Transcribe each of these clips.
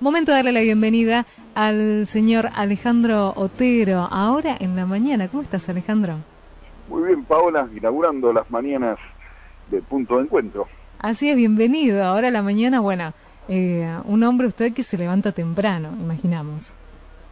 Momento de darle la bienvenida al señor Alejandro Otero, ahora en la mañana. ¿Cómo estás, Alejandro? Muy bien, Paola, inaugurando las mañanas de Punto de Encuentro. Así es, bienvenido. Ahora a la mañana, bueno, un hombre usted que se levanta temprano, imaginamos.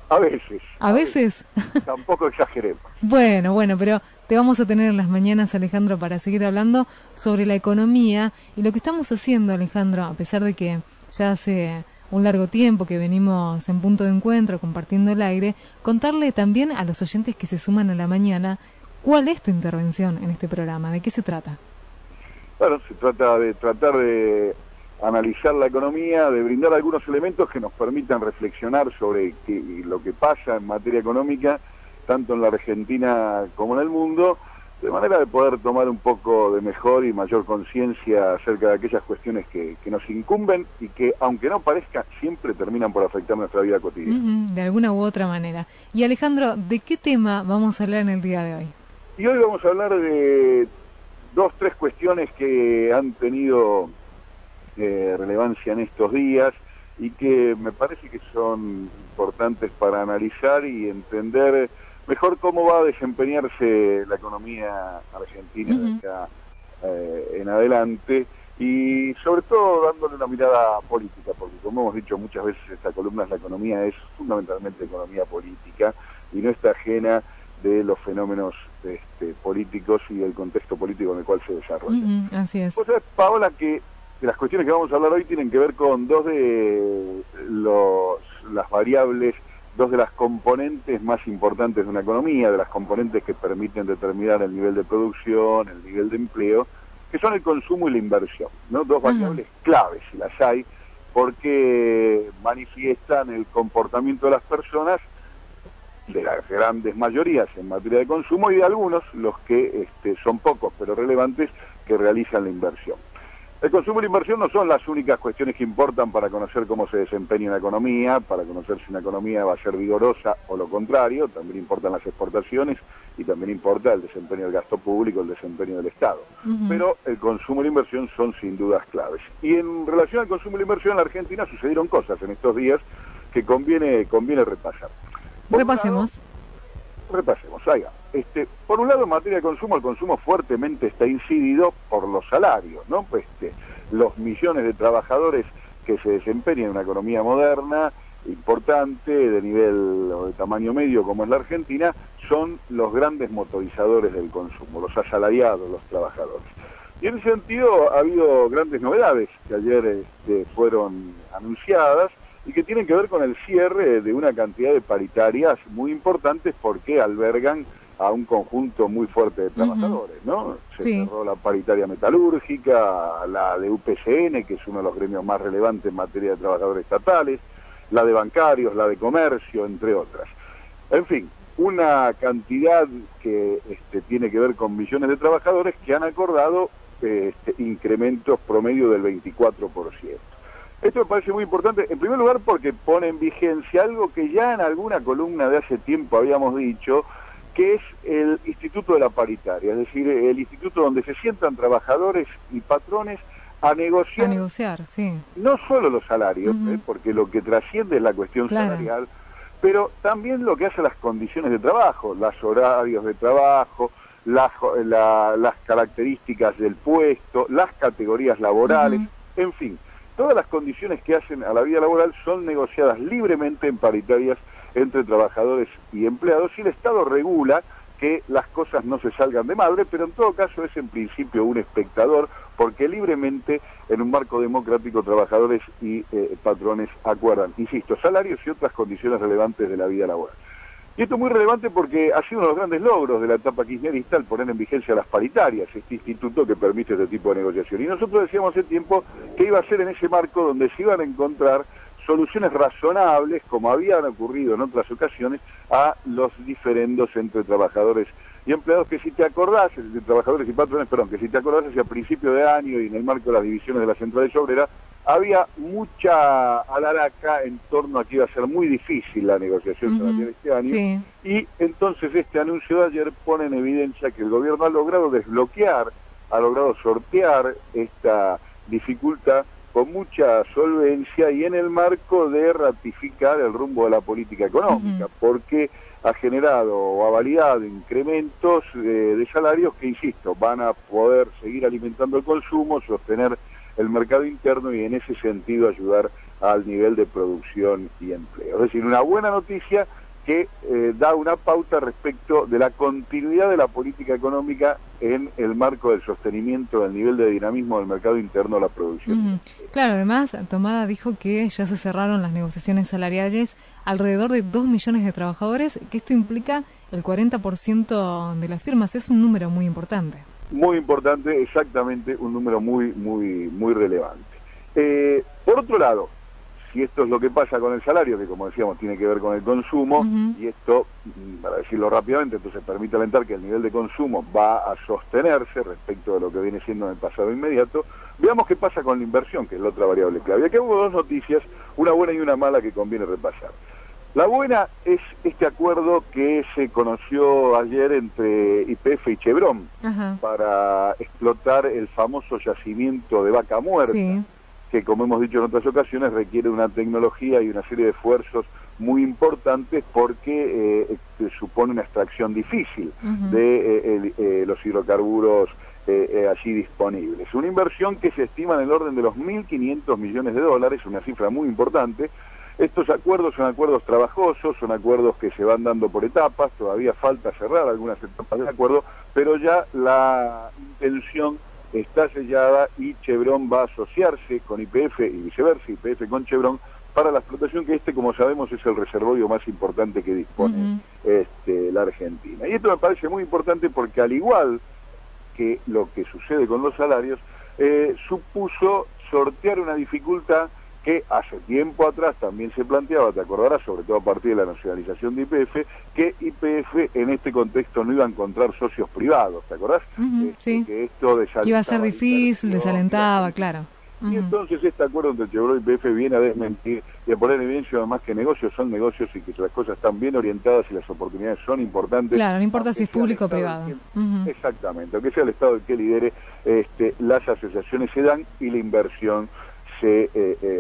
A veces. ¿A veces? Tampoco exageremos. Bueno, pero te vamos a tener en las mañanas, Alejandro, para seguir hablando sobre la economía y lo que estamos haciendo, Alejandro, a pesar de que ya hace un largo tiempo que venimos en Punto de Encuentro compartiendo el aire, contarle también a los oyentes que se suman a la mañana cuál es tu intervención en este programa, de qué se trata. Bueno, se trata de tratar de analizar la economía, de brindar algunos elementos que nos permitan reflexionar sobre lo que pasa en materia económica, tanto en la Argentina como en el mundo, de manera de poder tomar un poco de mejor y mayor conciencia acerca de aquellas cuestiones que nos incumben y que, aunque no parezca, siempre terminan por afectar nuestra vida cotidiana. De alguna u otra manera. Y Alejandro, ¿de qué tema vamos a hablar en el día de hoy? Y hoy vamos a hablar de tres cuestiones que han tenido relevancia en estos días y que me parece que son importantes para analizar y entender mejor cómo va a desempeñarse la economía argentina de acá en adelante, y sobre todo dándole una mirada política, porque como hemos dicho muchas veces en esta columna, la economía es fundamentalmente economía política y no está ajena de los fenómenos políticos y del contexto político en el cual se desarrolla. Así es. Vos sabés, Paola, que las cuestiones que vamos a hablar hoy tienen que ver con dos de las variables, dos de las componentes más importantes de una economía, de las componentes que permiten determinar el nivel de producción, el nivel de empleo, que son el consumo y la inversión, ¿no? Dos variables claves, si las hay, porque manifiestan el comportamiento de las personas, de las grandes mayorías en materia de consumo, y de algunos, los que son pocos pero relevantes, que realizan la inversión. El consumo y la inversión no son las únicas cuestiones que importan para conocer cómo se desempeña una economía, para conocer si una economía va a ser vigorosa o lo contrario. También importan las exportaciones y también importa el desempeño del gasto público, el desempeño del Estado. Pero el consumo y la inversión son sin dudas claves. Y en relación al consumo y la inversión, en la Argentina sucedieron cosas en estos días que conviene repasar. Repasemos, ahí va. Por un lado, en materia de consumo, el consumo fuertemente está incidido por los salarios, ¿no? Los millones de trabajadores que se desempeñan en una economía moderna, importante, de nivel o de tamaño medio como es la Argentina, son los grandes motorizadores del consumo, los asalariados, los trabajadores. Y en ese sentido ha habido grandes novedades que ayer fueron anunciadas, y que tienen que ver con el cierre de una cantidad de paritarias muy importantes, porque albergan a un conjunto muy fuerte de trabajadores, ¿no? Se cerró la paritaria metalúrgica, la de UPCN, que es uno de los gremios más relevantes en materia de trabajadores estatales, la de bancarios, la de comercio, entre otras. En fin, una cantidad que tiene que ver con millones de trabajadores que han acordado incrementos promedio del 24%. Esto me parece muy importante, en primer lugar porque pone en vigencia algo que ya en alguna columna de hace tiempo habíamos dicho, que es el Instituto de la Paritaria, es decir, el instituto donde se sientan trabajadores y patrones a negociar, sí. No solo los salarios, porque lo que trasciende es la cuestión salarial, pero también lo que hace las condiciones de trabajo, los horarios de trabajo, las características del puesto, las categorías laborales, en fin. Todas las condiciones que hacen a la vida laboral son negociadas libremente en paritarias entre trabajadores y empleados, y el Estado regula que las cosas no se salgan de madre, pero en todo caso es en principio un espectador, porque libremente en un marco democrático trabajadores y patrones acuerdan, insisto, salarios y otras condiciones relevantes de la vida laboral. Y esto es muy relevante porque ha sido uno de los grandes logros de la etapa kirchnerista el poner en vigencia las paritarias, este instituto que permite este tipo de negociación. Y nosotros decíamos hace tiempo que iba a ser en ese marco donde se iban a encontrar soluciones razonables, como habían ocurrido en otras ocasiones, a los diferendos entre trabajadores y empleados, que si te acordás, de trabajadores y patrones, que si te acordás, hacia principio de año y en el marco de las divisiones de las centrales obreras, había mucha alaraca en torno a que iba a ser muy difícil la negociación salarial este año, y entonces este anuncio de ayer pone en evidencia que el gobierno ha logrado desbloquear, ha logrado sortear esta dificultad con mucha solvencia y en el marco de ratificar el rumbo de la política económica, porque ha generado o ha validado incrementos de salarios que, insisto, van a poder seguir alimentando el consumo, sostener el mercado interno y en ese sentido ayudar al nivel de producción y empleo. Es decir, una buena noticia que da una pauta respecto de la continuidad de la política económica en el marco del sostenimiento del nivel de dinamismo del mercado interno a la producción. Claro, además, Tomada dijo que ya se cerraron las negociaciones salariales alrededor de 2 millones de trabajadores, que esto implica el 40% de las firmas. Es un número muy importante. Muy importante, exactamente, un número muy relevante. Por otro lado, si esto es lo que pasa con el salario, que como decíamos tiene que ver con el consumo, y esto, para decirlo rápidamente, entonces permite alentar que el nivel de consumo va a sostenerse respecto de lo que viene siendo en el pasado inmediato, veamos qué pasa con la inversión, que es la otra variable clave. Aquí hubo dos noticias, una buena y una mala, que conviene repasar. La buena es este acuerdo que se conoció ayer entre YPF y Chevron para explotar el famoso yacimiento de Vaca Muerta, que, como hemos dicho en otras ocasiones, requiere una tecnología y una serie de esfuerzos muy importantes porque supone una extracción difícil de los hidrocarburos allí disponibles. Una inversión que se estima en el orden de los 1.500 millones de dólares, una cifra muy importante. Estos acuerdos son acuerdos trabajosos, son acuerdos que se van dando por etapas, todavía falta cerrar algunas etapas del acuerdo, pero ya la intención está sellada y Chevron va a asociarse con YPF y viceversa, YPF con Chevron, para la explotación, que como sabemos, es el reservorio más importante que dispone la Argentina. Y esto me parece muy importante porque, al igual que lo que sucede con los salarios, supuso sortear una dificultad que hace tiempo atrás también se planteaba, te acordarás, sobre todo a partir de la nacionalización de YPF, que YPF en este contexto no iba a encontrar socios privados, ¿te acordás? Sí, que esto desalentaba, iba a ser difícil, desalentaba, claro. Y entonces este acuerdo entre Chevron y YPF viene a desmentir y a poner en evidencia además que negocios son negocios y que las cosas están bien orientadas y las oportunidades son importantes. Claro, no importa si es público o privado. Exactamente, aunque sea el Estado el que lidere, las asociaciones se dan y la inversión se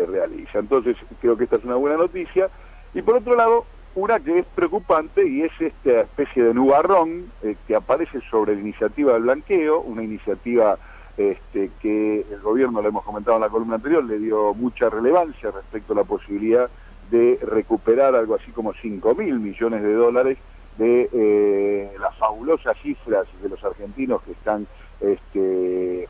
realiza. Entonces creo que esta es una buena noticia. Y por otro lado, una que es preocupante, y es esta especie de nubarrón que aparece sobre la iniciativa del blanqueo, una iniciativa que el gobierno, lo hemos comentado en la columna anterior, le dio mucha relevancia respecto a la posibilidad de recuperar algo así como 5.000 millones de dólares de las fabulosas cifras de los argentinos que están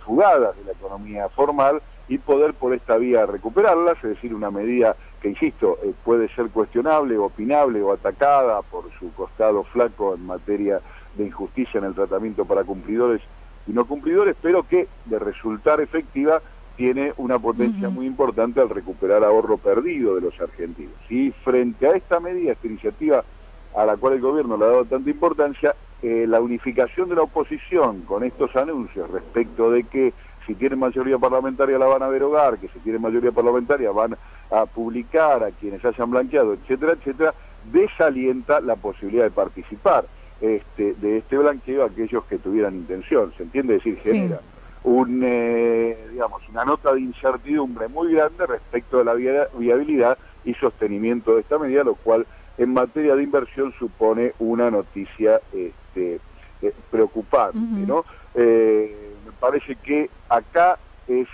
fugadas de la economía formal, y poder por esta vía recuperarlas, es decir, una medida que, insisto, puede ser cuestionable, opinable o atacada por su costado flaco en materia de injusticia en el tratamiento para cumplidores y no cumplidores, pero que, de resultar efectiva, tiene una potencia muy importante al recuperar ahorro perdido de los argentinos. Y frente a esta medida, esta iniciativa a la cual el gobierno le ha dado tanta importancia, la unificación de la oposición con estos anuncios respecto de que si tienen mayoría parlamentaria la van a derogar, que si tienen mayoría parlamentaria van a publicar a quienes hayan blanqueado, etcétera, etcétera, desalienta la posibilidad de participar de este blanqueo a aquellos que tuvieran intención. ¿Se entiende? Es decir, genera una nota de incertidumbre muy grande respecto de la viabilidad y sostenimiento de esta medida, lo cual en materia de inversión supone una noticia preocupante, ¿no? Me parece que acá es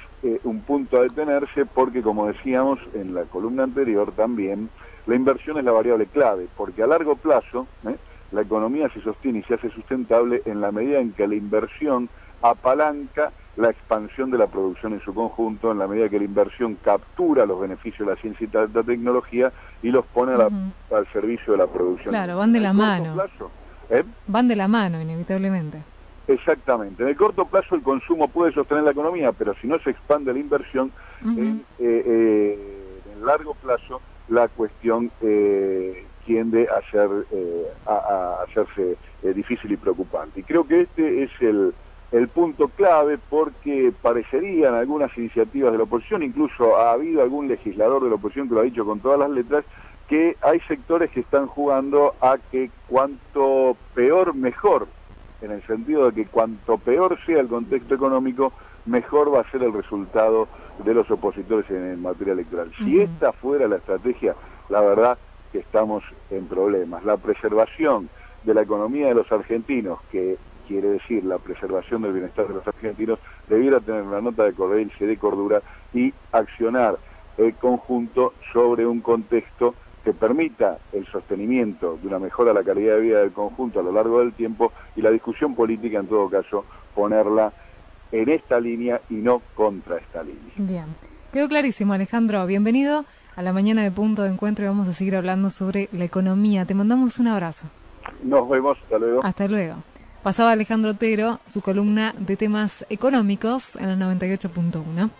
un punto a detenerse porque, como decíamos en la columna anterior también, la inversión es la variable clave, porque a largo plazo la economía se sostiene y se hace sustentable en la medida en que la inversión apalanca la expansión de la producción en su conjunto, en la medida que la inversión captura los beneficios de la ciencia y la tecnología y los pone al servicio de la producción. Claro, van de la mano. Van de la mano, inevitablemente. Exactamente. En el corto plazo el consumo puede sostener la economía, pero si no se expande la inversión, en el largo plazo la cuestión tiende a hacerse difícil y preocupante. Y creo que este es el punto clave, porque parecerían algunas iniciativas de la oposición, incluso ha habido algún legislador de la oposición que lo ha dicho con todas las letras, que hay sectores que están jugando a que cuanto peor mejor. en el sentido de que cuanto peor sea el contexto económico, mejor va a ser el resultado de los opositores en materia electoral. Si esta fuera la estrategia, la verdad que estamos en problemas. La preservación de la economía de los argentinos, que quiere decir la preservación del bienestar de los argentinos, debiera tener una nota de coherencia y de cordura y accionar en conjunto sobre un contexto que permita el sostenimiento de una mejora de la calidad de vida del conjunto a lo largo del tiempo, y la discusión política, en todo caso, ponerla en esta línea y no contra esta línea. Bien, quedó clarísimo, Alejandro. Bienvenido a la mañana de Punto de Encuentro y vamos a seguir hablando sobre la economía. Te mandamos un abrazo. Nos vemos, hasta luego. Hasta luego. Pasaba Alejandro Otero, su columna de temas económicos en el 98.1.